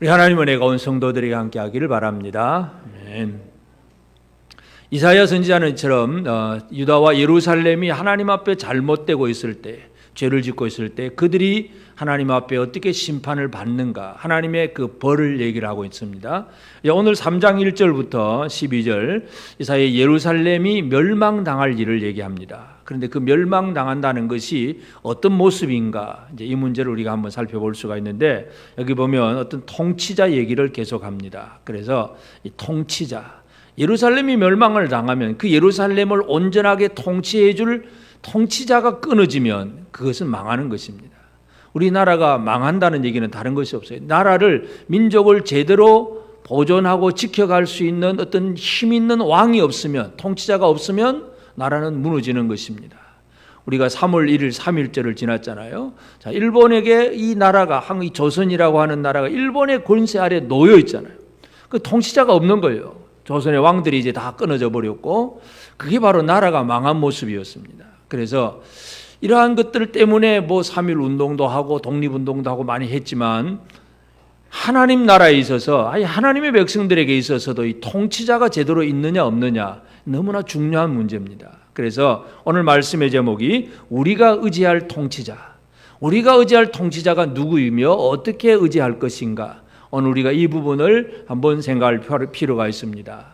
우리 하나님 은혜가 온 성도들에게 함께 하기를 바랍니다. 아멘. 이사야 선지자는처럼 유다와 예루살렘이 하나님 앞에 잘못되고 있을 때, 죄를 짓고 있을 때 그들이 하나님 앞에 어떻게 심판을 받는가, 하나님의 그 벌을 얘기를 하고 있습니다. 오늘 3장 1절부터 12절 이사야 예루살렘이 멸망당할 일을 얘기합니다. 그런데 그 멸망당한다는 것이 어떤 모습인가, 이제 이 문제를 우리가 한번 살펴볼 수가 있는데, 여기 보면 어떤 통치자 얘기를 계속합니다. 그래서 이 통치자, 예루살렘이 멸망을 당하면 그 예루살렘을 온전하게 통치해 줄 통치자가 끊어지면 그것은 망하는 것입니다. 우리나라가 망한다는 얘기는 다른 것이 없어요. 나라를, 민족을 제대로 보존하고 지켜갈 수 있는 어떤 힘 있는 왕이 없으면, 통치자가 없으면 나라는 무너지는 것입니다. 우리가 3월 1일 3.1절을 지났잖아요. 자, 일본에게 이 나라가, 이 조선이라고 하는 나라가 일본의 권세 아래 놓여 있잖아요. 그 통치자가 없는 거예요. 조선의 왕들이 이제 다 끊어져 버렸고, 그게 바로 나라가 망한 모습이었습니다. 그래서 이러한 것들 때문에 뭐 3.1 운동도 하고 독립운동도 하고 많이 했지만, 하나님 나라에 있어서, 아니 하나님의 백성들에게 있어서도 이 통치자가 제대로 있느냐 없느냐 너무나 중요한 문제입니다. 그래서 오늘 말씀의 제목이 우리가 의지할 통치자, 우리가 의지할 통치자가 누구이며 어떻게 의지할 것인가, 오늘 우리가 이 부분을 한번 생각할 필요가 있습니다.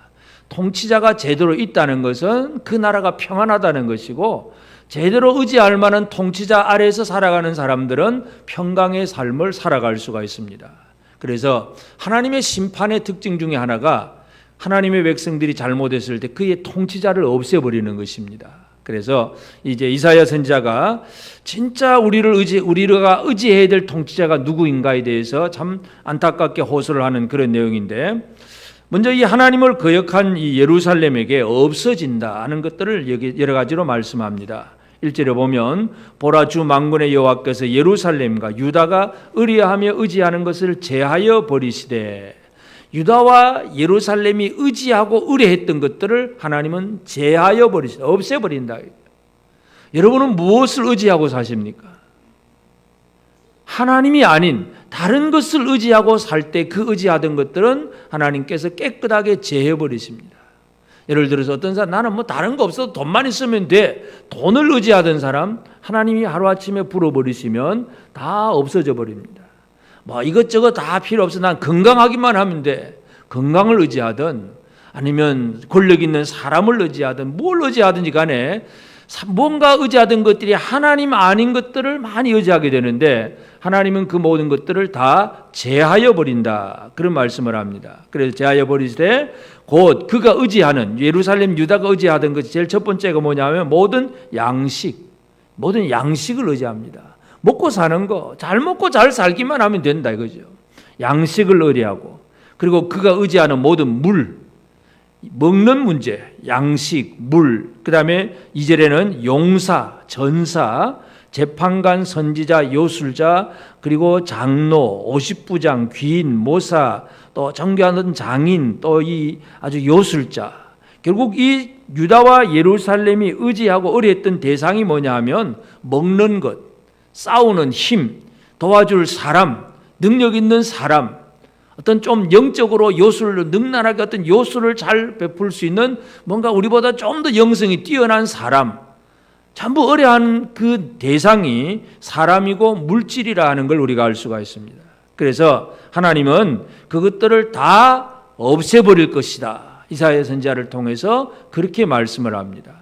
통치자가 제대로 있다는 것은 그 나라가 평안하다는 것이고, 제대로 의지할 만한 통치자 아래에서 살아가는 사람들은 평강의 삶을 살아갈 수가 있습니다. 그래서 하나님의 심판의 특징 중에 하나가 하나님의 백성들이 잘못했을 때 그의 통치자를 없애버리는 것입니다. 그래서 이제 이사야 선지자가 진짜 우리가 의지해야 될 통치자가 누구인가에 대해서 참 안타깝게 호소를 하는 그런 내용인데, 먼저 이 하나님을 거역한 이 예루살렘에게 없어진다 하는 것들을 여러 가지로 말씀합니다. 1절에 보면 보라, 주 만군의 여호와께서 예루살렘과 유다가 의리하며 의지하는 것을 제하여 버리시되, 유다와 예루살렘이 의지하고 의뢰했던 것들을 하나님은 제하여 버리시다, 없애버린다. 여러분은 무엇을 의지하고 사십니까? 하나님이 아닌 다른 것을 의지하고 살 때 그 의지하던 것들은 하나님께서 깨끗하게 제해버리십니다. 예를 들어서 어떤 사람, 나는 뭐 다른 거 없어도 돈만 있으면 돼, 돈을 의지하던 사람 하나님이 하루아침에 불어버리시면 다 없어져 버립니다. 뭐 이것저것 다 필요 없어, 난 건강하기만 하면 돼, 건강을 의지하든 아니면 권력 있는 사람을 의지하든 뭘 의지하든지 간에 뭔가 의지하던 것들이 하나님 아닌 것들을 많이 의지하게 되는데, 하나님은 그 모든 것들을 다 제하여 버린다, 그런 말씀을 합니다. 그래서 제하여 버리시되 곧 그가 의지하는, 예루살렘 유다가 의지하던 것이 제일 첫 번째가 뭐냐면 모든 양식을 의지합니다. 먹고 사는 거, 잘 먹고 잘 살기만 하면 된다 이거죠. 양식을 의뢰하고, 그리고 그가 의지하는 모든 물, 먹는 문제, 양식, 물, 그 다음에 2절에는 용사, 전사, 재판관, 선지자, 요술자, 그리고 장로, 50부장, 귀인, 모사, 또 정교하는 장인, 또 이 아주 요술자. 결국 이 유다와 예루살렘이 의지하고 의뢰했던 대상이 뭐냐 하면 먹는 것, 싸우는 힘, 도와줄 사람, 능력 있는 사람, 어떤 좀 영적으로 요술을, 능란하게 어떤 요술을 잘 베풀 수 있는 뭔가 우리보다 좀 더 영성이 뛰어난 사람, 전부 의뢰한 그 대상이 사람이고 물질이라 하는 걸 우리가 알 수가 있습니다. 그래서 하나님은 그것들을 다 없애버릴 것이다, 이사야 선지자를 통해서 그렇게 말씀을 합니다.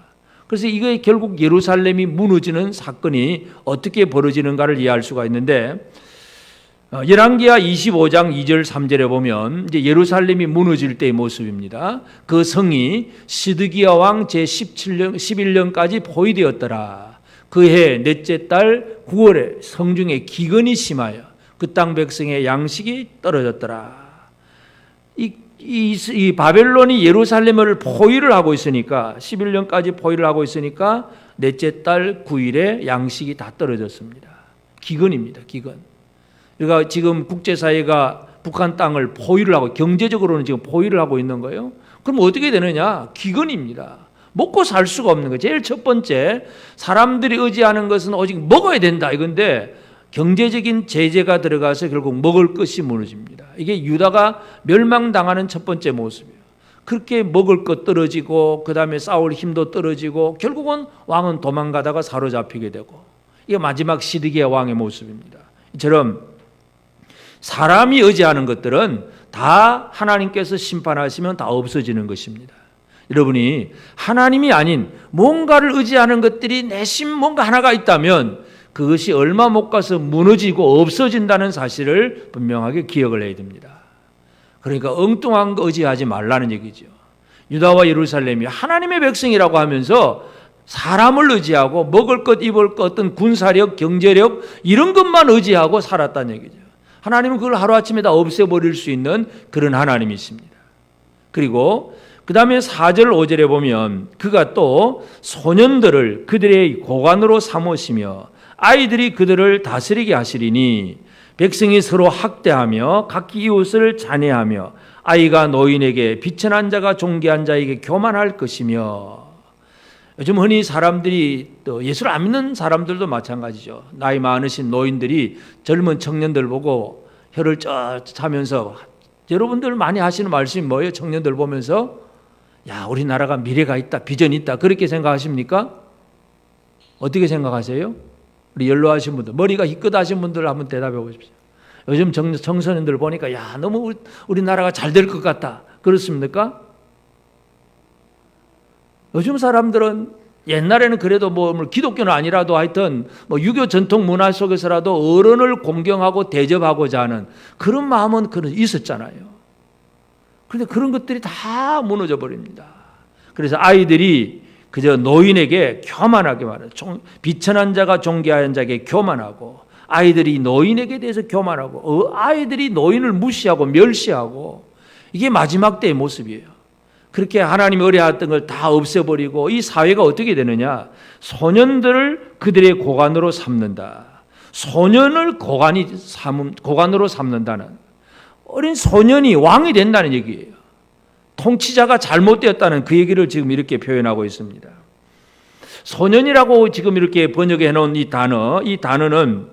그래서 이게 결국 예루살렘이 무너지는 사건이 어떻게 벌어지는가를 이해할 수가 있는데, 열왕기하 25장 2절 3절에 보면 이제 예루살렘이 무너질 때의 모습입니다. 그 성이 시드기야 왕 제11년까지 포위되었더라. 그해 넷째 달 9월에 성중에 기근이 심하여 그 땅 백성의 양식이 떨어졌더라. 이 바벨론이 예루살렘을 포위를 하고 있으니까, 11년까지 포위를 하고 있으니까 넷째 달 9일에 양식이 다 떨어졌습니다. 기근입니다. 기근. 그러니까 지금 국제사회가 북한 땅을 포위를 하고, 경제적으로는 지금 포위를 하고 있는 거예요. 그럼 어떻게 되느냐? 기근입니다. 먹고 살 수가 없는 거예요. 제일 첫 번째, 사람들이 의지하는 것은 오직 먹어야 된다 이건데, 경제적인 제재가 들어가서 결국 먹을 것이 무너집니다. 이게 유다가 멸망당하는 첫 번째 모습이에요. 그렇게 먹을 것 떨어지고 그 다음에 싸울 힘도 떨어지고 결국은 왕은 도망가다가 사로잡히게 되고, 이게 마지막 시드기야 왕의 모습입니다. 이처럼 사람이 의지하는 것들은 다 하나님께서 심판하시면 다 없어지는 것입니다. 여러분이 하나님이 아닌 뭔가를 의지하는 것들이 내심 뭔가 하나가 있다면 그것이 얼마 못 가서 무너지고 없어진다는 사실을 분명하게 기억을 해야 됩니다. 그러니까 엉뚱한 거 의지하지 말라는 얘기죠. 유다와 예루살렘이 하나님의 백성이라고 하면서 사람을 의지하고 먹을 것 입을 것 어떤 군사력 경제력 이런 것만 의지하고 살았다는 얘기죠. 하나님은 그걸 하루아침에 다 없애버릴 수 있는 그런 하나님이십니다. 그리고 그 다음에 4절 5절에 보면 그가 또 소년들을 그들의 고관으로 삼으시며 아이들이 그들을 다스리게 하시리니 백성이 서로 학대하며 각기 이웃을 잔해하며 아이가 노인에게 비천한 자가 존귀한 자에게 교만할 것이며. 요즘 흔히 사람들이 또 예수를 안 믿는 사람들도 마찬가지죠. 나이 많으신 노인들이 젊은 청년들 보고 혀를 쩍 차면서, 여러분들 많이 하시는 말씀이 뭐예요? 청년들 보면서 야, 우리나라가 미래가 있다, 비전이 있다, 그렇게 생각하십니까? 어떻게 생각하세요? 우리 연로하신 분들, 머리가 희끗하신 분들 한번 대답해 보십시오. 요즘 청소년들 보니까 야, 너무 우리나라가 잘 될 것 같다, 그렇습니까? 요즘 사람들은 옛날에는 그래도 뭐 기독교는 아니라도 하여튼 뭐 유교 전통 문화 속에서라도 어른을 공경하고 대접하고자 하는 그런 마음은 있었잖아요. 그런데 그런 것들이 다 무너져 버립니다. 그래서 아이들이 그저 노인에게 교만하게 말해요. 비천한 자가 존귀한 자에게 교만하고, 아이들이 노인에게 대해서 교만하고, 아이들이 노인을 무시하고 멸시하고, 이게 마지막 때의 모습이에요. 그렇게 하나님이 의뢰했던 걸 다 없애버리고 이 사회가 어떻게 되느냐? 소년들을 그들의 고관으로 삼는다. 소년을 고관으로 삼는다는, 어린 소년이 왕이 된다는 얘기예요. 통치자가 잘못되었다는 그 얘기를 지금 이렇게 표현하고 있습니다. 소년이라고 지금 이렇게 번역해 놓은 이 단어는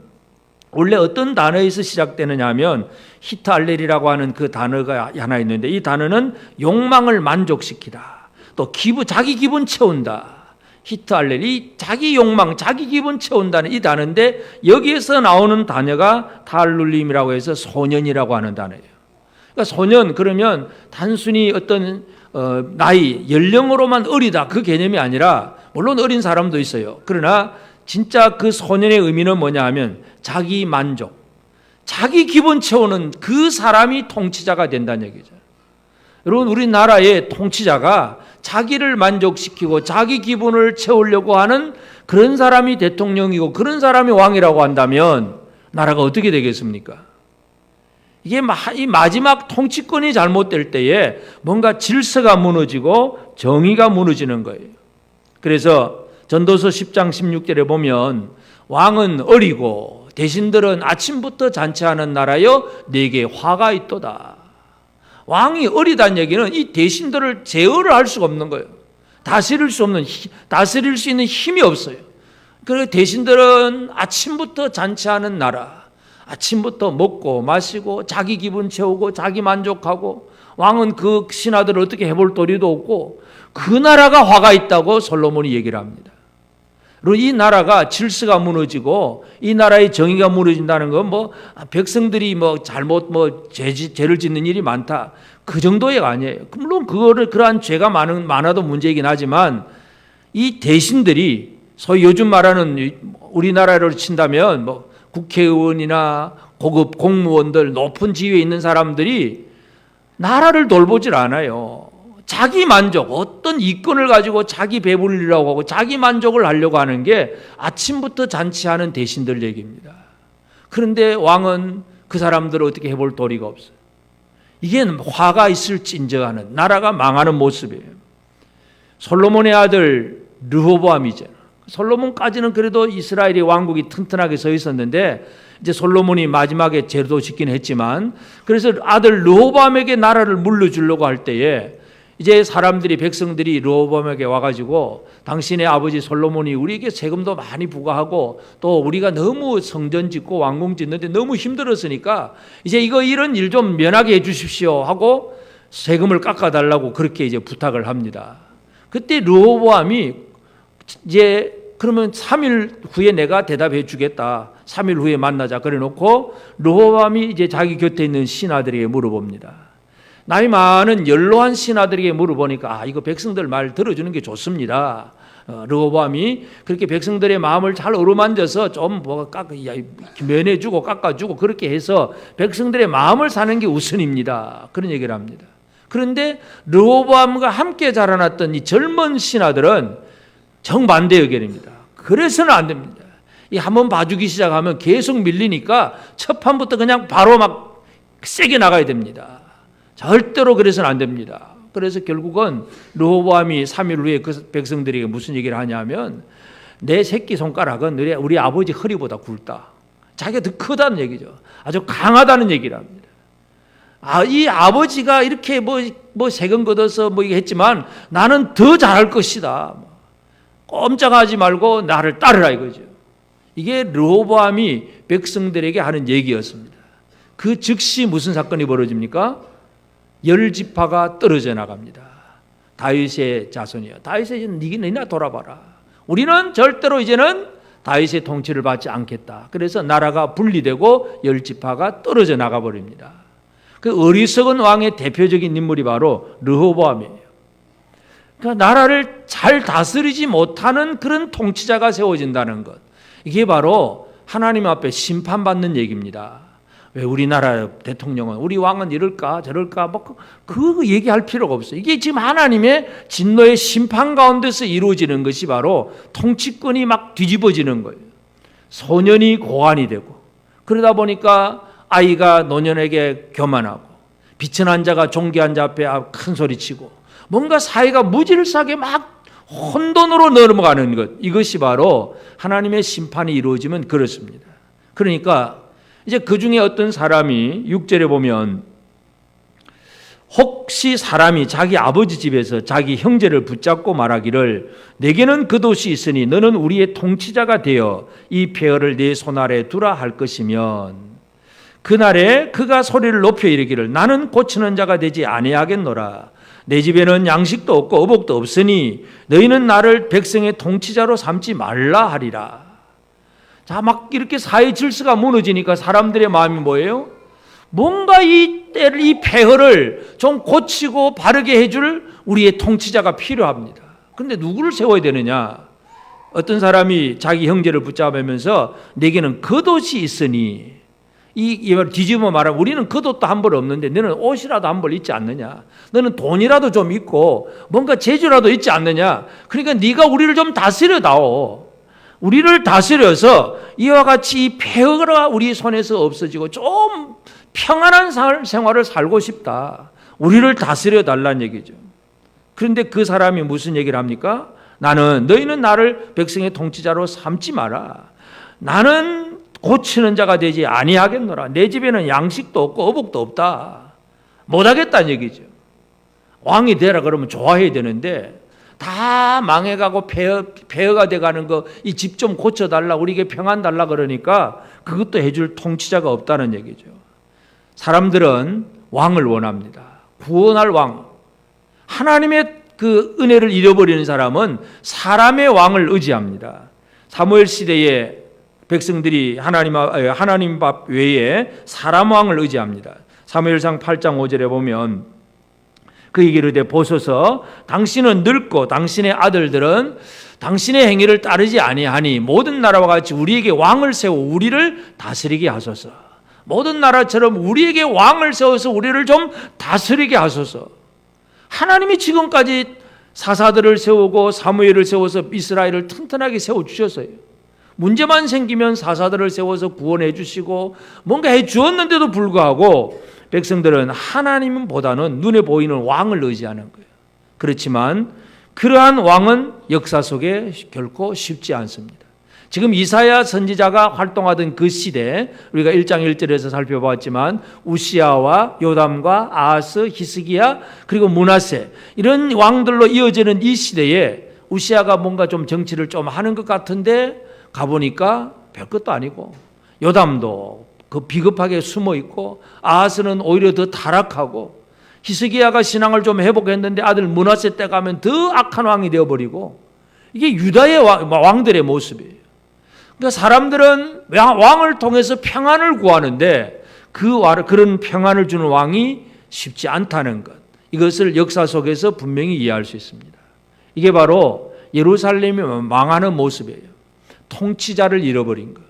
원래 어떤 단어에서 시작되느냐 하면 히트알렐이라고 하는 그 단어가 하나 있는데, 이 단어는 욕망을 만족시키다, 또 자기 기분 채운다. 히트알렐이 자기 욕망, 자기 기분 채운다는 이 단어인데, 여기에서 나오는 단어가 탈룰림이라고 해서 소년이라고 하는 단어예요. 그러니까 소년 그러면 단순히 어떤 나이, 연령으로만 어리다 그 개념이 아니라, 물론 어린 사람도 있어요. 그러나 진짜 그 소년의 의미는 뭐냐 하면 자기 만족, 자기 기분 채우는 그 사람이 통치자가 된다는 얘기죠. 여러분, 우리나라의 통치자가 자기를 만족시키고 자기 기분을 채우려고 하는 그런 사람이 대통령이고 그런 사람이 왕이라고 한다면 나라가 어떻게 되겠습니까? 이게 이 마지막 통치권이 잘못될 때에 뭔가 질서가 무너지고 정의가 무너지는 거예요. 그래서 전도서 10장 16절에 보면 왕은 어리고 대신들은 아침부터 잔치하는 나라여 네게 화가 있도다. 왕이 어리다는 얘기는 이 대신들을 제어를 할 수가 없는 거예요. 다스릴 수 있는 힘이 없어요. 그래서 대신들은 아침부터 잔치하는 나라, 아침부터 먹고 마시고 자기 기분 채우고 자기 만족하고, 왕은 그 신하들을 어떻게 해볼 도리도 없고 그 나라가 화가 있다고 솔로몬이 얘기를 합니다. 그리고 이 나라가 질서가 무너지고 이 나라의 정의가 무너진다는 건 백성들이 잘못 죄를 짓는 일이 많다, 그 정도가 아니에요. 물론 그러한 죄가 많아도 문제이긴 하지만 이 대신들이 소위 요즘 말하는 우리나라로 친다면 국회의원이나 고급 공무원들, 높은 지위에 있는 사람들이 나라를 돌보질 않아요. 자기 만족, 어떤 이권을 가지고 자기 배불리라고 하고 자기 만족을 하려고 하는 게 아침부터 잔치하는 대신들 얘기입니다. 그런데 왕은 그 사람들을 어떻게 해볼 도리가 없어요. 이게 화가 있을진저하는, 나라가 망하는 모습이에요. 솔로몬의 아들 르호보암이잖아요. 솔로몬까지는 그래도 이스라엘의 왕국이 튼튼하게 서 있었는데, 이제 솔로몬이 마지막에 제도 짓긴 했지만, 그래서 아들 르호보암에게 나라를 물려주려고 할 때에 이제 사람들이 백성들이 르호보암에게 와가지고 당신의 아버지 솔로몬이 우리에게 세금도 많이 부과하고 또 우리가 너무 성전 짓고 왕궁 짓는데 너무 힘들었으니까 이제 이런 일 좀 면하게 해주십시오 하고 세금을 깎아달라고 그렇게 이제 부탁을 합니다. 그때 르호보암이 이제 그러면 3일 후에 내가 대답해 주겠다. 3일 후에 만나자 그래 놓고 르호보암이 이제 자기 곁에 있는 신하들에게 물어봅니다. 나이 많은 연로한 신하들에게 물어보니까 이거 백성들 말 들어주는 게 좋습니다. 르호보암이 그렇게 백성들의 마음을 잘 어루만져서 좀 면해주고 깎아주고 그렇게 해서 백성들의 마음을 사는 게 우선입니다. 그런 얘기를 합니다. 그런데 르호보암과 함께 자라났던 이 젊은 신하들은 정반대 의견입니다. 그래서는 안 됩니다. 이 한번 봐주기 시작하면 계속 밀리니까 첫 판부터 그냥 바로 막 세게 나가야 됩니다. 절대로 그래서는 안 됩니다. 그래서 결국은 르호보암이 3일 후에 그 백성들에게 무슨 얘기를 하냐면 내 새끼손가락은 우리 아버지 허리보다 굵다. 자기가 더 크다는 얘기죠. 아주 강하다는 얘기를 합니다. 이 아버지가 이렇게 뭐 세금 걷어서 뭐 했지만 나는 더 잘할 것이다. 꼼짝하지 말고 나를 따르라 이거죠. 이게 르호보암이 백성들에게 하는 얘기였습니다. 그 즉시 무슨 사건이 벌어집니까? 10지파가 떨어져 나갑니다. 다윗의 자손이요. 다윗의 니나 돌아봐라. 우리는 절대로 이제는 다윗의 통치를 받지 않겠다. 그래서 나라가 분리되고 10지파가 떨어져 나가버립니다. 그 어리석은 왕의 대표적인 인물이 바로 르호보암이에요. 그러니까 나라를 잘 다스리지 못하는 그런 통치자가 세워진다는 것. 이게 바로 하나님 앞에 심판받는 얘기입니다. 왜 우리나라 대통령은 우리 왕은 이럴까 저럴까 그 얘기할 필요가 없어요. 이게 지금 하나님의 진노의 심판 가운데서 이루어지는 것이 바로 통치권이 막 뒤집어지는 거예요. 소년이 고관이 되고 그러다 보니까 아이가 노년에게 교만하고 비천한 자가 존귀한 자 앞에 큰 소리치고 뭔가 사회가 무질서하게 막 혼돈으로 넘어가는 것. 이것이 바로 하나님의 심판이 이루어지면 그렇습니다. 그러니까 이제 그 중에 어떤 사람이 6절에 보면 혹시 사람이 자기 아버지 집에서 자기 형제를 붙잡고 말하기를 내게는 그 돛이 있으니 너는 우리의 통치자가 되어 이 폐허를 내 손 아래 두라 할 것이면 그날에 그가 소리를 높여 이르기를 나는 고치는 자가 되지 아니하겠노라. 내 집에는 양식도 없고 어복도 없으니 너희는 나를 백성의 통치자로 삼지 말라 하리라. 자, 막 이렇게 사회 질서가 무너지니까 사람들의 마음이 뭐예요? 뭔가 이 폐허를 좀 고치고 바르게 해줄 우리의 통치자가 필요합니다. 그런데 누구를 세워야 되느냐? 어떤 사람이 자기 형제를 붙잡으면서 내게는 겉옷이 있으니 이 말 뒤집어 말하면 우리는 겉옷도 한 벌 없는데 너는 옷이라도 한 벌 있지 않느냐? 너는 돈이라도 좀 있고 뭔가 재주라도 있지 않느냐? 그러니까 네가 우리를 좀 다스려다오. 우리를 다스려서 이와 같이 이 폐허가 우리 손에서 없어지고 좀 평안한 생활을 살고 싶다. 우리를 다스려 달라는 얘기죠. 그런데 그 사람이 무슨 얘기를 합니까? 너희는 나를 백성의 통치자로 삼지 마라. 나는 고치는 자가 되지 아니하겠노라. 내 집에는 양식도 없고 어복도 없다. 못하겠다는 얘기죠. 왕이 되라 그러면 좋아해야 되는데 다 망해가고 폐허가 돼가는 거 이 집 좀 고쳐달라 우리에게 평안 달라 그러니까 그것도 해줄 통치자가 없다는 얘기죠. 사람들은 왕을 원합니다. 구원할 왕. 하나님의 그 은혜를 잃어버리는 사람은 사람의 왕을 의지합니다. 사무엘 시대에 백성들이 하나님 밥 외에 사람 왕을 의지합니다. 사무엘상 8장 5절에 보면 그에게 이르되 보소서 당신은 늙고 당신의 아들들은 당신의 행위를 따르지 아니하니 모든 나라와 같이 우리에게 왕을 세워 우리를 다스리게 하소서. 모든 나라처럼 우리에게 왕을 세워서 우리를 좀 다스리게 하소서. 하나님이 지금까지 사사들을 세우고 사무엘을 세워서 이스라엘을 튼튼하게 세워주셨어요. 문제만 생기면 사사들을 세워서 구원해 주시고 뭔가 해 주었는데도 불구하고 백성들은 하나님보다는 눈에 보이는 왕을 의지하는 거예요. 그렇지만 그러한 왕은 역사 속에 결코 쉽지 않습니다. 지금 이사야 선지자가 활동하던 그 시대, 우리가 1장 1절에서 살펴봤지만 우시야와 요담과 아하스, 히스기야 그리고 므낫세 이런 왕들로 이어지는 이 시대에 우시야가 뭔가 좀 정치를 좀 하는 것 같은데 가보니까 별것도 아니고, 요담도 그 비겁하게 숨어 있고, 아하스는 오히려 더 타락하고, 히스기야가 신앙을 좀 회복했는데 아들 므낫세 때 가면 더 악한 왕이 되어버리고, 이게 유다의 왕들의 모습이에요. 그러니까 사람들은 왕을 통해서 평안을 구하는데 그런 평안을 주는 왕이 쉽지 않다는 것, 이것을 역사 속에서 분명히 이해할 수 있습니다. 이게 바로 예루살렘이 망하는 모습이에요. 통치자를 잃어버린 것.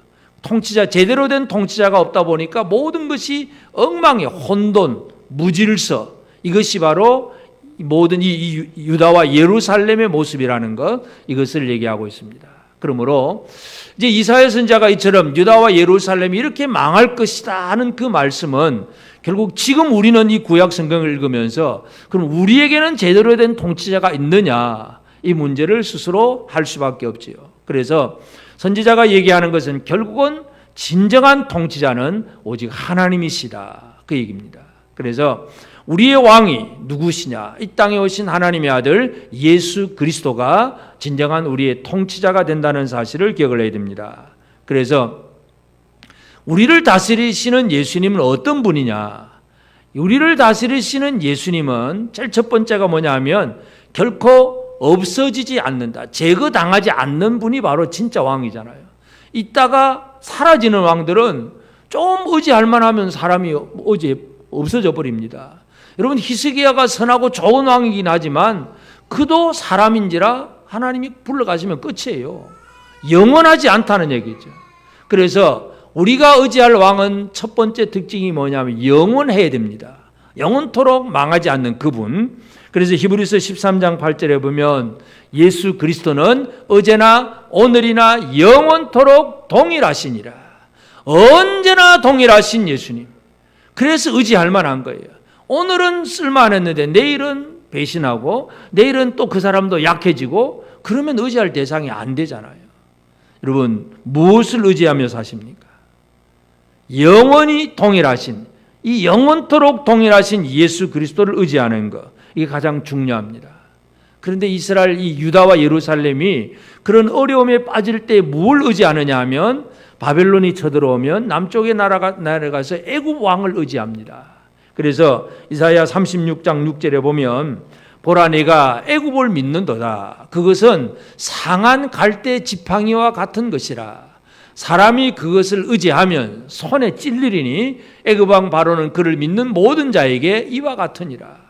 제대로 된 통치자가 없다 보니까 모든 것이 엉망이, 혼돈, 무질서, 이것이 바로 모든 이 유다와 예루살렘의 모습이라는 것, 이것을 얘기하고 있습니다. 그러므로 이제 이사야 선지자가 이처럼 유다와 예루살렘이 이렇게 망할 것이다 하는 그 말씀은 결국 지금 우리는 이 구약 성경을 읽으면서 그럼 우리에게는 제대로 된 통치자가 있느냐, 이 문제를 스스로 할 수밖에 없지요. 그래서 선지자가 얘기하는 것은 결국은 진정한 통치자는 오직 하나님이시다, 그 얘기입니다. 그래서 우리의 왕이 누구시냐? 이 땅에 오신 하나님의 아들 예수 그리스도가 진정한 우리의 통치자가 된다는 사실을 기억을 해야 됩니다. 그래서 우리를 다스리시는 예수님은 어떤 분이냐? 우리를 다스리시는 예수님은 제일 첫 번째가 뭐냐 하면 결코 없어지지 않는다, 제거당하지 않는 분이 바로 진짜 왕이잖아요. 있다가 사라지는 왕들은 좀 의지할 만하면 사람이 없어져 버립니다. 여러분, 히스기야가 선하고 좋은 왕이긴 하지만 그도 사람인지라 하나님이 불러가시면 끝이에요. 영원하지 않다는 얘기죠. 그래서 우리가 의지할 왕은 첫 번째 특징이 뭐냐면 영원해야 됩니다. 영원토록 망하지 않는 그분. 그래서 히브리서 13장 8절에 보면 예수 그리스도는 어제나 오늘이나 영원토록 동일하시니라. 언제나 동일하신 예수님. 그래서 의지할 만한 거예요. 오늘은 쓸만했는데 내일은 배신하고 내일은 또 그 사람도 약해지고, 그러면 의지할 대상이 안 되잖아요. 여러분, 무엇을 의지하며 사십니까? 영원히 동일하신, 이 영원토록 동일하신 예수 그리스도를 의지하는 것, 이게 가장 중요합니다. 그런데 이스라엘, 이 유다와 예루살렘이 그런 어려움에 빠질 때 뭘 의지하느냐 하면 바벨론이 쳐들어오면 남쪽의 나라에 가서 애굽 왕을 의지합니다. 그래서 이사야 36장 6절에 보면 보라, 내가 애굽을 믿는도다. 그것은 상한 갈대 지팡이와 같은 것이라. 사람이 그것을 의지하면 손에 찔리리니 애굽 왕 바로는 그를 믿는 모든 자에게 이와 같으니라.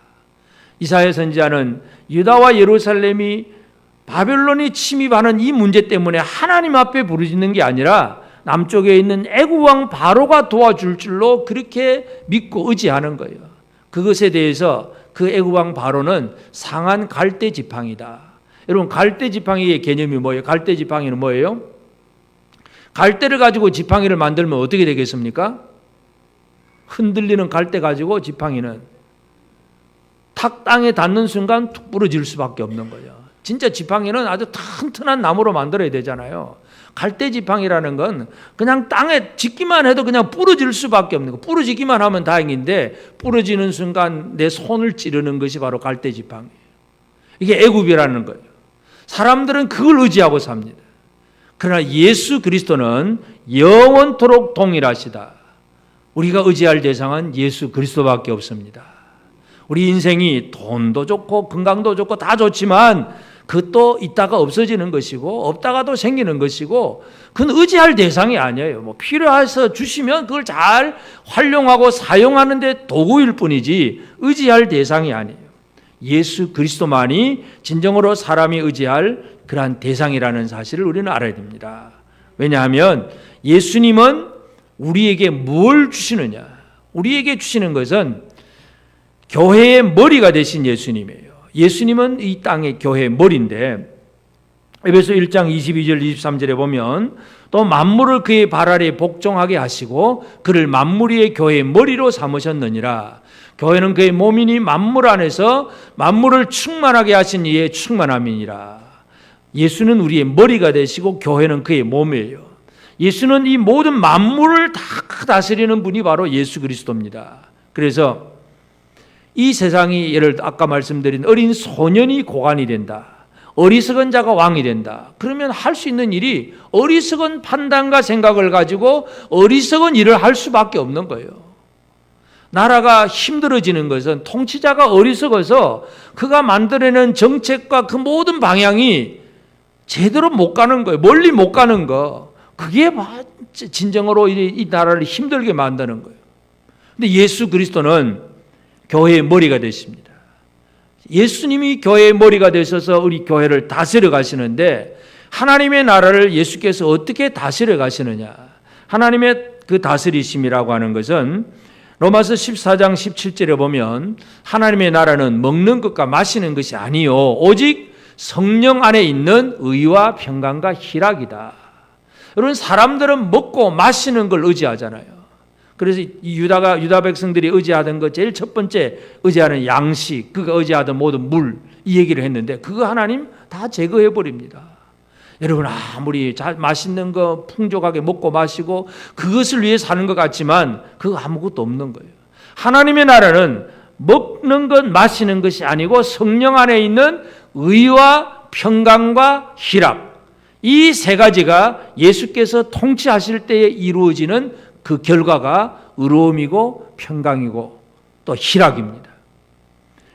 이사야 선지자는 유다와 예루살렘이 바벨론이 침입하는 이 문제 때문에 하나님 앞에 부르짖는 게 아니라 남쪽에 있는 애굽 왕 바로가 도와줄 줄로 그렇게 믿고 의지하는 거예요. 그것에 대해서 그 애굽 왕 바로는 상한 갈대 지팡이다. 여러분, 갈대 지팡이의 개념이 뭐예요? 갈대 지팡이는 뭐예요? 갈대를 가지고 지팡이를 만들면 어떻게 되겠습니까? 흔들리는 갈대 가지고 지팡이는 탁 땅에 닿는 순간 툭 부러질 수밖에 없는 거예요. 진짜 지팡이는 아주 튼튼한 나무로 만들어야 되잖아요. 갈대 지팡이라는 건 그냥 땅에 짚기만 해도 그냥 부러질 수밖에 없는 거. 부러지기만 하면 다행인데 부러지는 순간 내 손을 찌르는 것이 바로 갈대 지팡이에요. 이게 애굽이라는 거예요. 사람들은 그걸 의지하고 삽니다. 그러나 예수 그리스도는 영원토록 동일하시다. 우리가 의지할 대상은 예수 그리스도밖에 없습니다. 우리 인생이 돈도 좋고 건강도 좋고 다 좋지만 그것도 있다가 없어지는 것이고 없다가도 생기는 것이고, 그건 의지할 대상이 아니에요. 뭐 필요해서 주시면 그걸 잘 활용하고 사용하는 데 도구일 뿐이지 의지할 대상이 아니에요. 예수 그리스도만이 진정으로 사람이 의지할 그러한 대상이라는 사실을 우리는 알아야 됩니다. 왜냐하면 예수님은 우리에게 뭘 주시느냐? 우리에게 주시는 것은 교회의 머리가 되신 예수님이에요. 예수님은 이 땅의 교회의 머리인데, 에베소 1장 22절 23절에 보면 또 만물을 그의 발 아래 복종하게 하시고 그를 만물 위의 교회의 머리로 삼으셨느니라. 교회는 그의 몸이니 만물 안에서 만물을 충만하게 하신 이의 충만함이니라. 예수는 우리의 머리가 되시고 교회는 그의 몸이에요. 예수는 이 모든 만물을 다 다스리는 분이 바로 예수 그리스도입니다. 그래서 이 세상이 예를 들어 아까 말씀드린 어린 소년이 고관이 된다. 어리석은 자가 왕이 된다. 그러면 할 수 있는 일이 어리석은 판단과 생각을 가지고 어리석은 일을 할 수밖에 없는 거예요. 나라가 힘들어지는 것은 통치자가 어리석어서 그가 만들어낸 정책과 그 모든 방향이 제대로 못 가는 거예요. 멀리 못 가는 거. 그게 진정으로 이 나라를 힘들게 만드는 거예요. 근데 예수 그리스도는 교회의 머리가 되십니다. 예수님이 교회의 머리가 되셔서 우리 교회를 다스려 가시는데 하나님의 나라를 예수께서 어떻게 다스려 가시느냐. 하나님의 그 다스리심이라고 하는 것은 로마서 14장 17절에 보면 하나님의 나라는 먹는 것과 마시는 것이 아니요 오직 성령 안에 있는 의와 평강과 희락이다. 여러분 사람들은 먹고 마시는 걸 의지하잖아요. 그래서 유다 백성들이 의지하던 것 제일 첫 번째 의지하는 양식, 그가 의지하던 모든 물, 이 얘기를 했는데 그거 하나님 다 제거해 버립니다. 여러분 아무리 맛있는 거 풍족하게 먹고 마시고 그것을 위해 사는 것 같지만 그거 아무것도 없는 거예요. 하나님의 나라는 먹는 것 마시는 것이 아니고 성령 안에 있는 의와 평강과 희락, 이 세 가지가 예수께서 통치하실 때에 이루어지는 그 결과가 의로움이고 평강이고 또 희락입니다.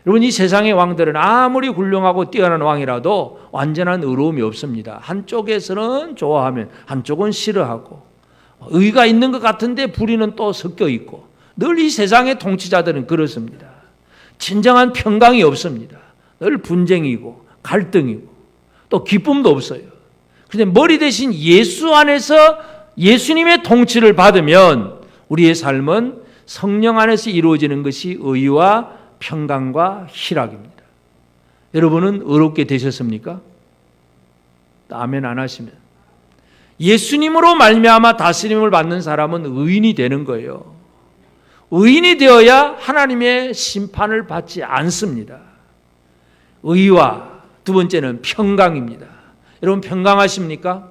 여러분 이 세상의 왕들은 아무리 훌륭하고 뛰어난 왕이라도 완전한 의로움이 없습니다. 한쪽에서는 좋아하면 한쪽은 싫어하고 의가 있는 것 같은데 불의는 또 섞여 있고 늘 이 세상의 통치자들은 그렇습니다. 진정한 평강이 없습니다. 늘 분쟁이고 갈등이고 또 기쁨도 없어요. 그런데 머리 대신 예수 안에서 예수님의 통치를 받으면 우리의 삶은 성령 안에서 이루어지는 것이 의와 평강과 희락입니다. 여러분은 의롭게 되셨습니까? 아멘 안 하시면. 예수님으로 말미암아 다스림을 받는 사람은 의인이 되는 거예요. 의인이 되어야 하나님의 심판을 받지 않습니다. 의와 두 번째는 평강입니다. 여러분 평강하십니까?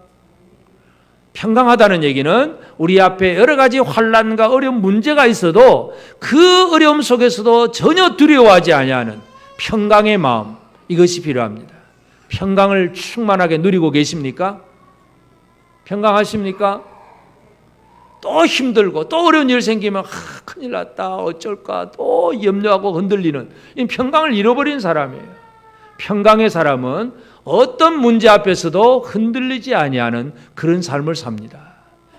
평강하다는 얘기는 우리 앞에 여러 가지 환난과 어려운 문제가 있어도 그 어려움 속에서도 전혀 두려워하지 아니하는 평강의 마음, 이것이 필요합니다. 평강을 충만하게 누리고 계십니까? 평강하십니까? 또 힘들고 또 어려운 일 생기면 큰일 났다 어쩔까 또 염려하고 흔들리는 이 평강을 잃어버린 사람이에요. 평강의 사람은 어떤 문제 앞에서도 흔들리지 아니하는 그런 삶을 삽니다.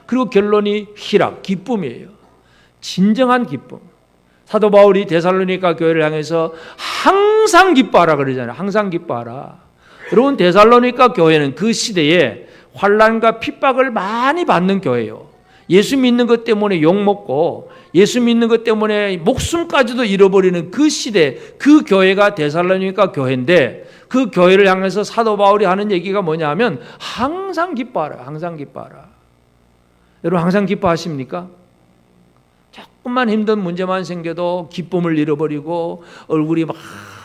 그리고 결론이 희락, 기쁨이에요. 진정한 기쁨. 사도 바울이 데살로니가 교회를 향해서 항상 기뻐하라 그러잖아요. 항상 기뻐하라. 여러분 데살로니가 교회는 그 시대에 환난과 핍박을 많이 받는 교회예요. 예수 믿는 것 때문에 욕먹고 예수 믿는 것 때문에 목숨까지도 잃어버리는 그 시대, 그 교회가 데살로니가 교회인데 그 교회를 향해서 사도 바울이 하는 얘기가 뭐냐 하면 항상 기뻐하라. 항상 기뻐하라. 여러분 항상 기뻐하십니까? 조금만 힘든 문제만 생겨도 기쁨을 잃어버리고 얼굴이 막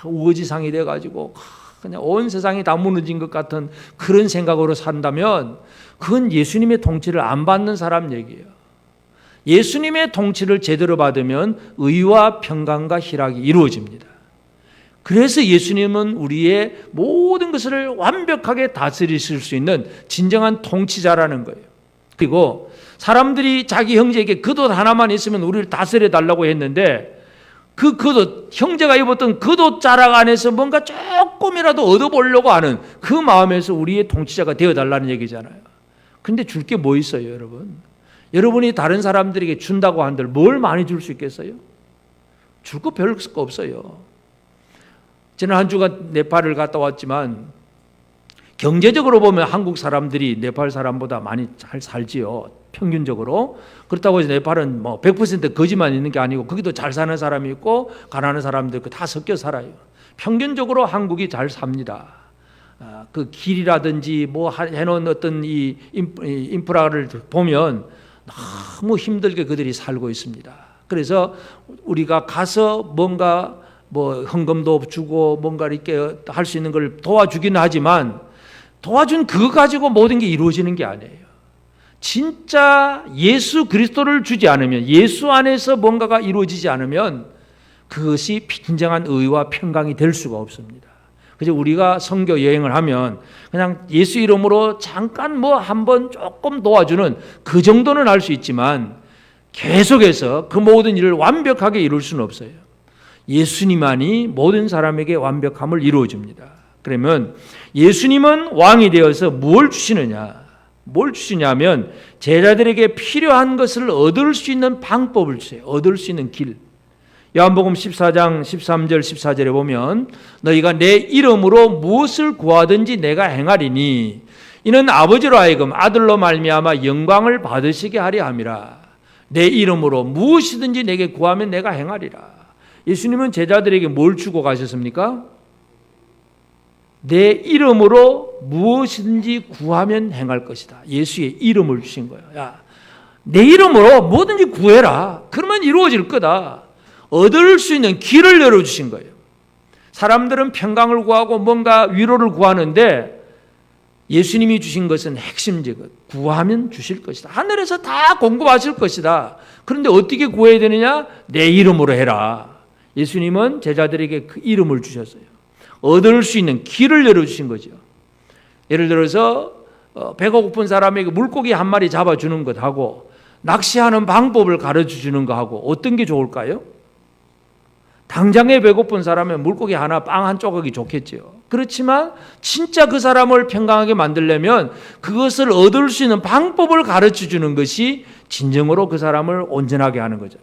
우거지상이 돼가지고 그냥 온 세상이 다 무너진 것 같은 그런 생각으로 산다면 그건 예수님의 통치를 안 받는 사람 얘기예요. 예수님의 통치를 제대로 받으면 의와 평강과 희락이 이루어집니다. 그래서 예수님은 우리의 모든 것을 완벽하게 다스리실 수 있는 진정한 통치자라는 거예요. 그리고 사람들이 자기 형제에게 겉옷 하나만 있으면 우리를 다스려 달라고 했는데 그 겉옷, 형제가 입었던 겉옷 자락 안에서 뭔가 조금이라도 얻어보려고 하는 그 마음에서 우리의 통치자가 되어달라는 얘기잖아요. 근데 줄 게 뭐 있어요, 여러분? 여러분이 다른 사람들에게 준다고 한들 뭘 많이 줄 수 있겠어요? 줄 거 별 거 없어요. 저는 한 주간 네팔을 갔다 왔지만 경제적으로 보면 한국 사람들이 네팔 사람보다 많이 잘 살지요. 평균적으로. 그렇다고 해서 네팔은 뭐 100% 거지만 있는 게 아니고 거기도 잘 사는 사람이 있고 가난한 사람도 있고 다 섞여 살아요. 평균적으로 한국이 잘 삽니다. 그 길이라든지 뭐 해놓은 어떤 이 인프라를 보면 너무 힘들게 그들이 살고 있습니다. 그래서 우리가 가서 뭔가 뭐 헌금도 주고 뭔가 이렇게 할 수 있는 걸 도와주기는 하지만 도와준 그거 가지고 모든 게 이루어지는 게 아니에요. 진짜 예수 그리스도를 주지 않으면, 예수 안에서 뭔가가 이루어지지 않으면 그것이 진정한 의와 평강이 될 수가 없습니다. 그래서 우리가 선교 여행을 하면 그냥 예수 이름으로 잠깐 뭐 한번 조금 도와주는 그 정도는 할 수 있지만 계속해서 그 모든 일을 완벽하게 이룰 수는 없어요. 예수님만이 모든 사람에게 완벽함을 이루어 줍니다. 그러면 예수님은 왕이 되어서 뭘 주시느냐? 뭘 주시냐면 제자들에게 필요한 것을 얻을 수 있는 방법을 주세요. 얻을 수 있는 길. 요한복음 14장 13절 14절에 보면 너희가 내 이름으로 무엇을 구하든지 내가 행하리니 이는 아버지로 하여금 아들로 말미암아 영광을 받으시게 하려 함이라. 내 이름으로 무엇이든지 내게 구하면 내가 행하리라. 예수님은 제자들에게 뭘 주고 가셨습니까? 내 이름으로 무엇이든지 구하면 행할 것이다. 예수의 이름을 주신 거예요. 야, 내 이름으로 뭐든지 구해라. 그러면 이루어질 거다. 얻을 수 있는 길을 열어주신 거예요. 사람들은 평강을 구하고 뭔가 위로를 구하는데 예수님이 주신 것은 핵심적인 구하면 주실 것이다. 하늘에서 다 공급하실 것이다. 그런데 어떻게 구해야 되느냐? 내 이름으로 해라. 예수님은 제자들에게 그 이름을 주셨어요. 얻을 수 있는 길을 열어주신 거죠. 예를 들어서 배가 고픈 사람에게 물고기 한 마리 잡아주는 것하고 낚시하는 방법을 가르쳐주는 것하고 어떤 게 좋을까요? 당장에 배고픈 사람은 물고기 하나, 빵 한 조각이 좋겠죠. 그렇지만 진짜 그 사람을 평강하게 만들려면 그것을 얻을 수 있는 방법을 가르쳐주는 것이 진정으로 그 사람을 온전하게 하는 거죠.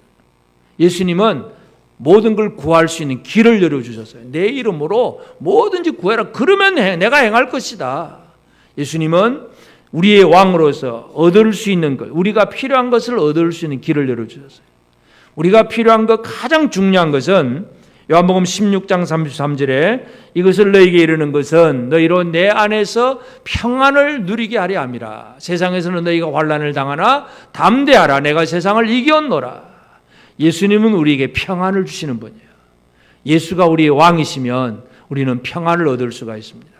예수님은 모든 걸 구할 수 있는 길을 열어주셨어요. 내 이름으로 뭐든지 구해라. 그러면 내가 행할 것이다. 예수님은 우리의 왕으로서 얻을 수 있는 것, 우리가 필요한 것을 얻을 수 있는 길을 열어주셨어요. 우리가 필요한 것, 가장 중요한 것은 요한복음 16장 33절에 이것을 너희에게 이르는 것은 너희로 내 안에서 평안을 누리게 하려 함이라. 세상에서는 너희가 환난을 당하나 담대하라. 내가 세상을 이겼노라. 예수님은 우리에게 평안을 주시는 분이에요. 예수가 우리의 왕이시면 우리는 평안을 얻을 수가 있습니다.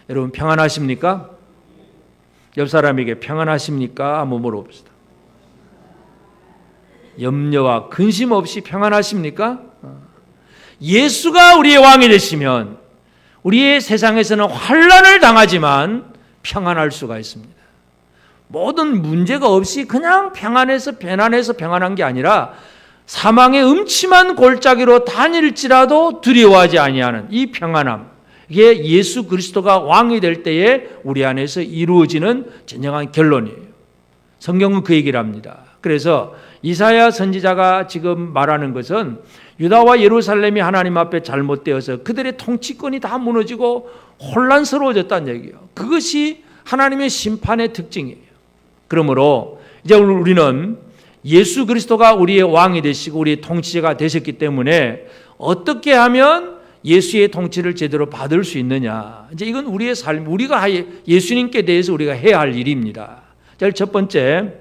여러분 평안하십니까? 옆 사람에게 평안하십니까? 한번 물어봅시다. 염려와 근심 없이 평안하십니까? 예수가 우리의 왕이 되시면 우리의 세상에서는 환난을 당하지만 평안할 수가 있습니다. 모든 문제가 없이 그냥 평안해서 편안해서 평안한 게 아니라 사망의 음침한 골짜기로 다닐지라도 두려워하지 아니하는 이 평안함, 이게 예수 그리스도가 왕이 될 때에 우리 안에서 이루어지는 진정한 결론이에요. 성경은 그 얘기를 합니다. 그래서 이사야 선지자가 지금 말하는 것은 유다와 예루살렘이 하나님 앞에 잘못되어서 그들의 통치권이 다 무너지고 혼란스러워졌다는 얘기예요. 그것이 하나님의 심판의 특징이에요. 그러므로 이제 우리는 예수 그리스도가 우리의 왕이 되시고 우리의 통치자가 되셨기 때문에 어떻게 하면 예수의 통치를 제대로 받을 수 있느냐. 이제 이건 우리의 삶, 우리가 예수님께 대해서 우리가 해야 할 일입니다. 자, 첫 번째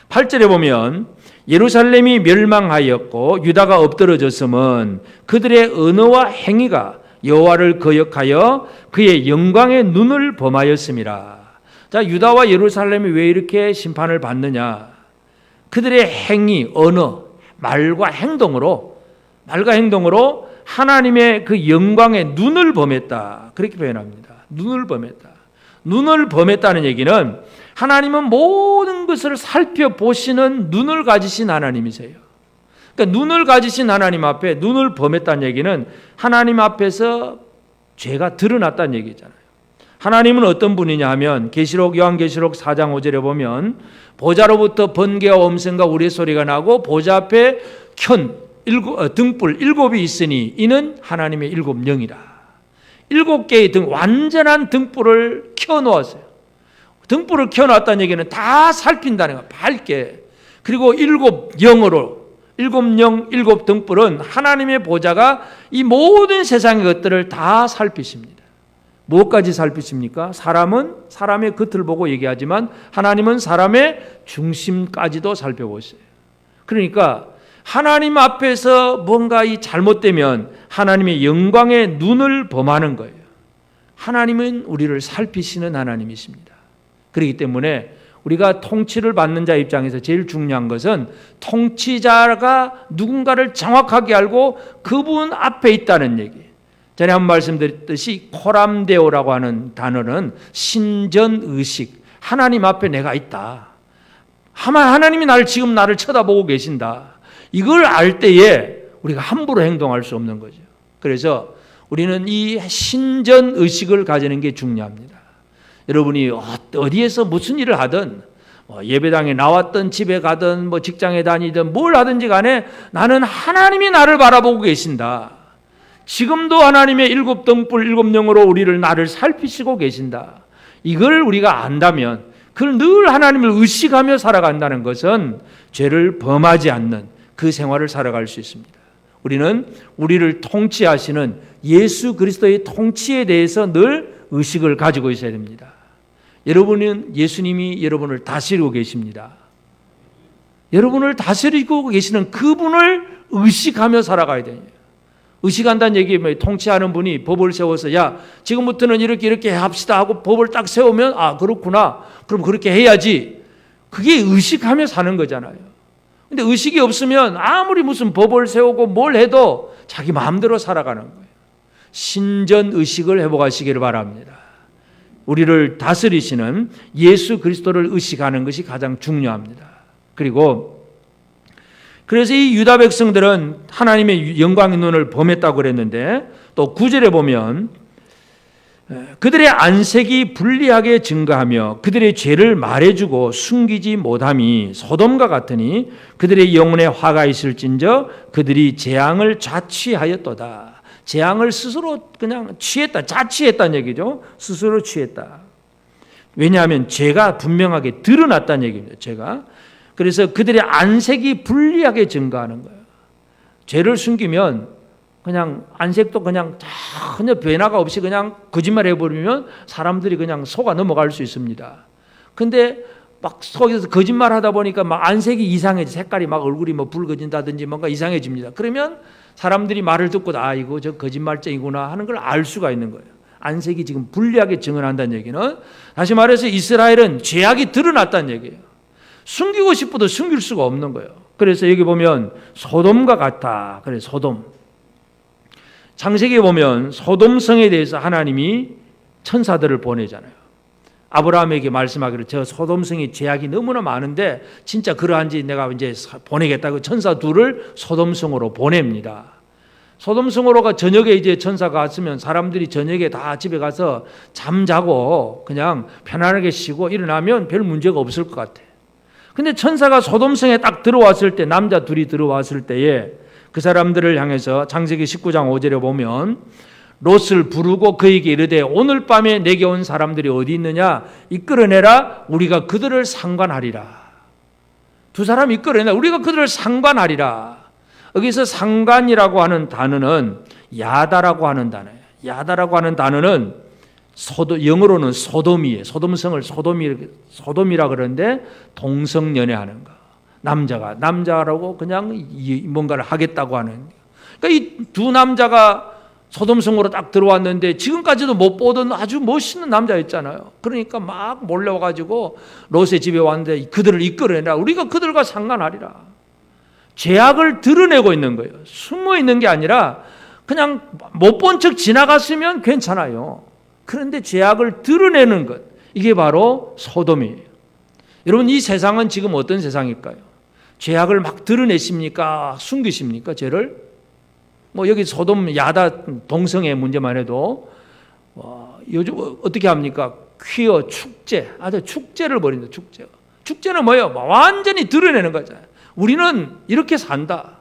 8절에 보면 예루살렘이 멸망하였고 유다가 엎드러졌음은 그들의 언어와 행위가 여호와를 거역하여 그의 영광의 눈을 범하였음이라. 자, 유다와 예루살렘이 왜 이렇게 심판을 받느냐? 그들의 행위, 언어, 말과 행동으로 하나님의 그 영광의 눈을 범했다. 그렇게 표현합니다. 눈을 범했다. 눈을 범했다는 얘기는 하나님은 모든 것을 살펴보시는 눈을 가지신 하나님이세요. 그러니까 눈을 가지신 하나님 앞에 눈을 범했다는 얘기는 하나님 앞에서 죄가 드러났다는 얘기잖아요. 하나님은 어떤 분이냐 하면 요한계시록 4장 5절에 보면 보좌로부터 번개와 음성과 우레소리가 나고 보좌 앞에 등불 7이 있으니 이는 하나님의 7영이라. 7개의 등 완전한 등불을 켜놓았어요. 등불을 켜놨다는 얘기는 다 살핀다는 거예요. 밝게. 그리고 7영으로 7영 7등불은 하나님의 보좌가 이 모든 세상의 것들을 다 살피십니다. 무엇까지 살피십니까? 사람은 사람의 겉을 보고 얘기하지만 하나님은 사람의 중심까지도 살펴보세요. 그러니까 하나님 앞에서 뭔가 이 잘못되면 하나님의 영광의 눈을 범하는 거예요. 하나님은 우리를 살피시는 하나님이십니다. 그렇기 때문에 우리가 통치를 받는 자 입장에서 제일 중요한 것은 통치자가 누군가를 정확하게 알고 그분 앞에 있다는 얘기. 전에 한번 말씀드렸듯이 코람데오라고 하는 단어는 신전의식, 하나님 앞에 내가 있다. 하나님이 지금 나를 쳐다보고 계신다. 이걸 알 때에 우리가 함부로 행동할 수 없는 거죠. 그래서 우리는 이 신전의식을 가지는 게 중요합니다. 여러분이 어디에서 무슨 일을 하든 예배당에 나왔든 집에 가든 직장에 다니든 뭘 하든지 간에 나는 하나님이 나를 바라보고 계신다. 지금도 하나님의 일곱 등불 일곱 영으로 나를 살피시고 계신다. 이걸 우리가 안다면 그걸 늘 하나님을 의식하며 살아간다는 것은 죄를 범하지 않는 그 생활을 살아갈 수 있습니다. 우리는 우리를 통치하시는 예수 그리스도의 통치에 대해서 늘 의식을 가지고 있어야 됩니다. 여러분은 예수님이 여러분을 다스리고 계십니다. 여러분을 다스리고 계시는 그분을 의식하며 살아가야 돼요. 의식한다는 얘기면 통치하는 분이 법을 세워서 야 지금부터는 이렇게 합시다 하고 법을 딱 세우면 그렇구나 그럼 그렇게 해야지. 그게 의식하며 사는 거잖아요. 근데 의식이 없으면 아무리 무슨 법을 세우고 뭘 해도 자기 마음대로 살아가는 거예요. 신전의식을 회복하시기를 바랍니다. 우리를 다스리시는 예수 그리스도를 의식하는 것이 가장 중요합니다. 그래서 이 유다 백성들은 하나님의 영광의 눈을 범했다고 그랬는데 또 9절에 보면 그들의 안색이 불리하게 증가하며 그들의 죄를 말해주고 숨기지 못함이 소돔과 같으니 그들의 영혼에 화가 있을진저 그들이 재앙을 자취하였도다. 재앙을 스스로 그냥 취했다. 자취했다는 얘기죠. 스스로 취했다. 왜냐하면 죄가 분명하게 드러났다는 얘기입니다. 죄가. 그래서 그들의 안색이 불리하게 증가하는 거예요. 죄를 숨기면 그냥 안색도 그냥 전혀 변화가 없이 그냥 거짓말 해버리면 사람들이 그냥 속아 넘어갈 수 있습니다. 근데 막 속에서 거짓말 하다 보니까 막 안색이 이상해지, 색깔이 막 얼굴이 붉어진다든지 뭔가 이상해집니다. 그러면 사람들이 말을 듣고 이거 저 거짓말쟁이구나 하는 걸 알 수가 있는 거예요. 안색이 지금 불리하게 증언한다는 얘기는 다시 말해서 이스라엘은 죄악이 드러났다는 얘기예요. 숨기고 싶어도 숨길 수가 없는 거예요. 그래서 여기 보면 소돔과 같다. 그래 소돔. 창세기에 보면 소돔성에 대해서 하나님이 천사들을 보내잖아요. 아브라함에게 말씀하기를 저 소돔성이 죄악이 너무나 많은데 진짜 그러한지 내가 이제 보내겠다고 천사 둘을 소돔성으로 보냅니다. 소돔성으로가 저녁에 이제 천사가 왔으면 사람들이 저녁에 다 집에 가서 잠자고 그냥 편안하게 쉬고 일어나면 별 문제가 없을 것 같아. 근데 천사가 소돔성에 딱 들어왔을 때 남자 둘이 들어왔을 때에 그 사람들을 향해서 창세기 19장 5절에 보면 롯을 부르고 그에게 이르되 오늘 밤에 내게 온 사람들이 어디 있느냐 이끌어내라 우리가 그들을 상관하리라. 두 사람 이끌어내라 우리가 그들을 상관하리라. 여기서 상관이라고 하는 단어는 야다라고 하는 단어예요. 야다라고 하는 단어는 영어로는 소돔이에요. 소돔성을 소돔이라 그러는데 동성연애하는 거. 남자가 남자라고 그냥 뭔가를 하겠다고 하는. 그러니까 이 두 남자가 소돔성으로 딱 들어왔는데 지금까지도 못 보던 아주 멋있는 남자였잖아요. 그러니까 막 몰려와가지고 롯의 집에 왔는데 그들을 이끌어내라. 우리가 그들과 상관하리라. 죄악을 드러내고 있는 거예요. 숨어 있는 게 아니라 그냥 못 본 척 지나갔으면 괜찮아요. 그런데 죄악을 드러내는 것, 이게 바로 소돔이에요. 여러분 이 세상은 지금 어떤 세상일까요? 죄악을 막 드러내십니까? 숨기십니까? 죄를? 여기 소돔 야다 동성애 문제만 해도 요즘 어떻게 합니까? 퀴어 축제, 아주 축제를 벌인다. 축제는 뭐예요? 완전히 드러내는 거잖아요. 우리는 이렇게 산다.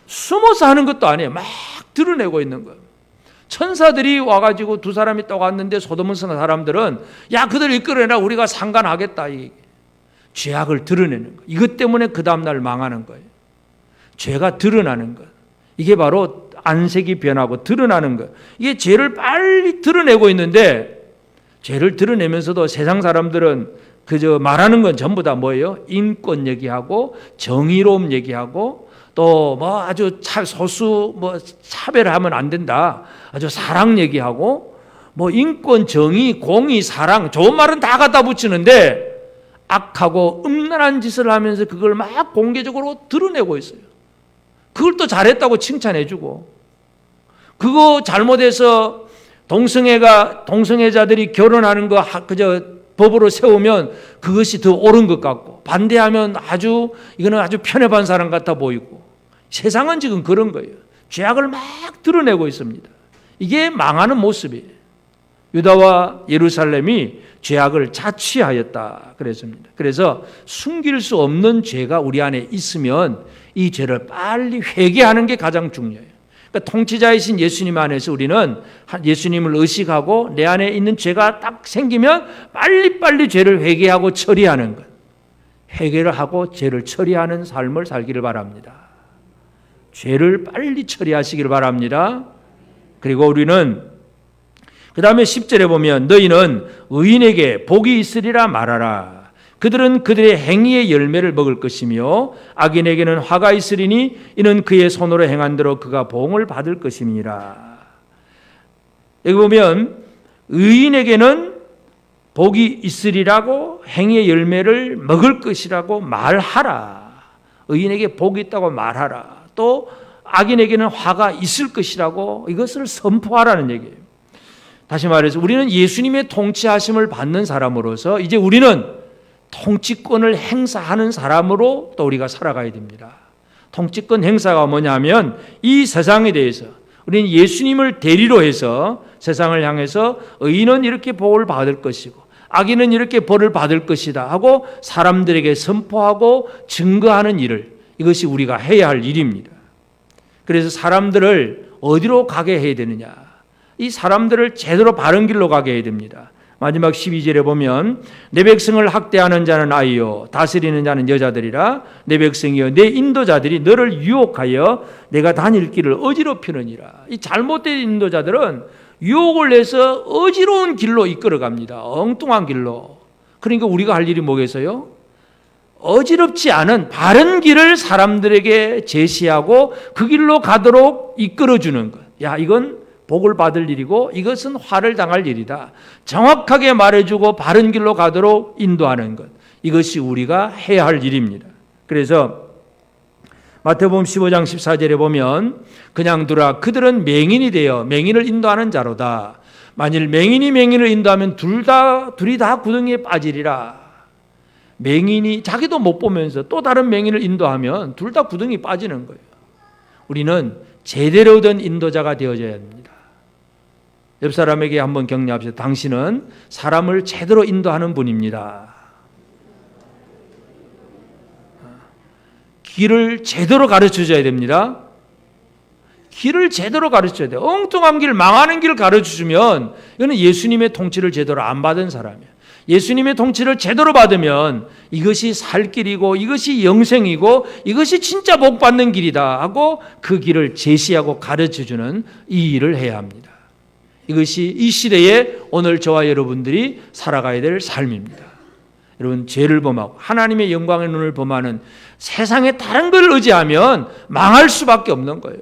숨어서 하는 것도 아니에요. 막 드러내고 있는 거예요. 천사들이 와가지고 두 사람이 또 왔는데 소돔성 사람들은 야 그들 이끌어내라 우리가 상관하겠다. 죄악을 드러내는 거. 이것 때문에 그 다음날 망하는 거예요. 죄가 드러나는 것. 이게 바로 안색이 변하고 드러나는 것. 이게 죄를 빨리 드러내고 있는데 죄를 드러내면서도 세상 사람들은 그저 말하는 건 전부 다 뭐예요? 인권 얘기하고 정의로움 얘기하고 또 아주 소수 차별하면 안 된다. 아주 사랑 얘기하고 뭐 인권, 정의, 공의, 사랑 좋은 말은 다 갖다 붙이는데 악하고 음란한 짓을 하면서 그걸 막 공개적으로 드러내고 있어요. 그걸 또 잘했다고 칭찬해주고, 그거 잘못해서 동성애자들이 결혼하는 거 그저 법으로 세우면 그것이 더 옳은 것 같고, 반대하면 이거는 아주 편협한 사람 같아 보이고, 세상은 지금 그런 거예요. 죄악을 막 드러내고 있습니다. 이게 망하는 모습이에요. 유다와 예루살렘이 죄악을 자취하였다 그랬습니다. 그래서 숨길 수 없는 죄가 우리 안에 있으면 이 죄를 빨리 회개하는 게 가장 중요해요. 그러니까 통치자이신 예수님 안에서 우리는 예수님을 의식하고 내 안에 있는 죄가 딱 생기면 빨리빨리 죄를 회개하고 처리하는 것, 회개를 하고 죄를 처리하는 삶을 살기를 바랍니다. 죄를 빨리 처리하시기를 바랍니다. 그리고 우리는 그 다음에 10절에 보면 너희는 의인에게 복이 있으리라 말하라. 그들은 그들의 행위의 열매를 먹을 것이며 악인에게는 화가 있으리니 이는 그의 손으로 행한 대로 그가 보응을 받을 것임이니라. 여기 보면 의인에게는 복이 있으리라고 행위의 열매를 먹을 것이라고 말하라. 의인에게 복이 있다고 말하라. 또 악인에게는 화가 있을 것이라고 이것을 선포하라는 얘기예요. 다시 말해서 우리는 예수님의 통치하심을 받는 사람으로서 이제 우리는 통치권을 행사하는 사람으로 또 우리가 살아가야 됩니다. 통치권 행사가 뭐냐면 이 세상에 대해서 우리는 예수님을 대리로 해서 세상을 향해서 의인은 이렇게 복을 받을 것이고 악인은 이렇게 벌을 받을 것이다 하고 사람들에게 선포하고 증거하는 일을, 이것이 우리가 해야 할 일입니다. 그래서 사람들을 어디로 가게 해야 되느냐? 이 사람들을 제대로 바른 길로 가게 해야 됩니다. 마지막 12절에 보면 내 백성을 학대하는 자는 아이요 다스리는 자는 여자들이라. 내 백성이여 내 인도자들이 너를 유혹하여 내가 다닐 길을 어지럽히느니라. 이 잘못된 인도자들은 유혹을 해서 어지러운 길로 이끌어갑니다. 엉뚱한 길로. 그러니까 우리가 할 일이 뭐겠어요? 어지럽지 않은 바른 길을 사람들에게 제시하고 그 길로 가도록 이끌어주는 것. 야, 이건 복을 받을 일이고 이것은 화를 당할 일이다. 정확하게 말해주고 바른 길로 가도록 인도하는 것. 이것이 우리가 해야 할 일입니다. 그래서 마태복음 15장 14절에 보면 그냥 두라 그들은 맹인이 되어 맹인을 인도하는 자로다. 만일 맹인이 맹인을 인도하면 둘이 다 구덩이에 빠지리라. 맹인이 자기도 못 보면서 또 다른 맹인을 인도하면 둘 다 구덩이에 빠지는 거예요. 우리는 제대로 된 인도자가 되어져야 합니다. 옆 사람에게 한번 격려합시다. 당신은 사람을 제대로 인도하는 분입니다. 길을 제대로 가르쳐줘야 됩니다. 길을 제대로 가르쳐야 돼요. 엉뚱한 길, 망하는 길 가르쳐주면 이거는 예수님의 통치를 제대로 안 받은 사람이에요. 예수님의 통치를 제대로 받으면 이것이 살 길이고 이것이 영생이고 이것이 진짜 복 받는 길이다 하고 그 길을 제시하고 가르쳐주는 이 일을 해야 합니다. 이것이 이 시대에 오늘 저와 여러분들이 살아가야 될 삶입니다. 여러분, 죄를 범하고 하나님의 영광의 눈을 범하는 세상에 다른 걸 의지하면 망할 수밖에 없는 거예요.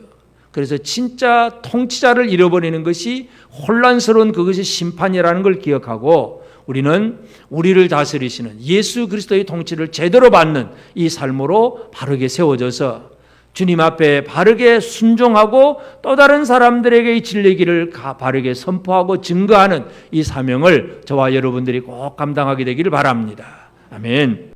그래서 진짜 통치자를 잃어버리는 것이 혼란스러운 그것이 심판이라는 걸 기억하고 우리는 우리를 다스리시는 예수 그리스도의 통치를 제대로 받는 이 삶으로 바르게 세워져서 주님 앞에 바르게 순종하고 또 다른 사람들에게 이 진리의 길을 바르게 선포하고 증거하는 이 사명을 저와 여러분들이 꼭 감당하게 되기를 바랍니다. 아멘.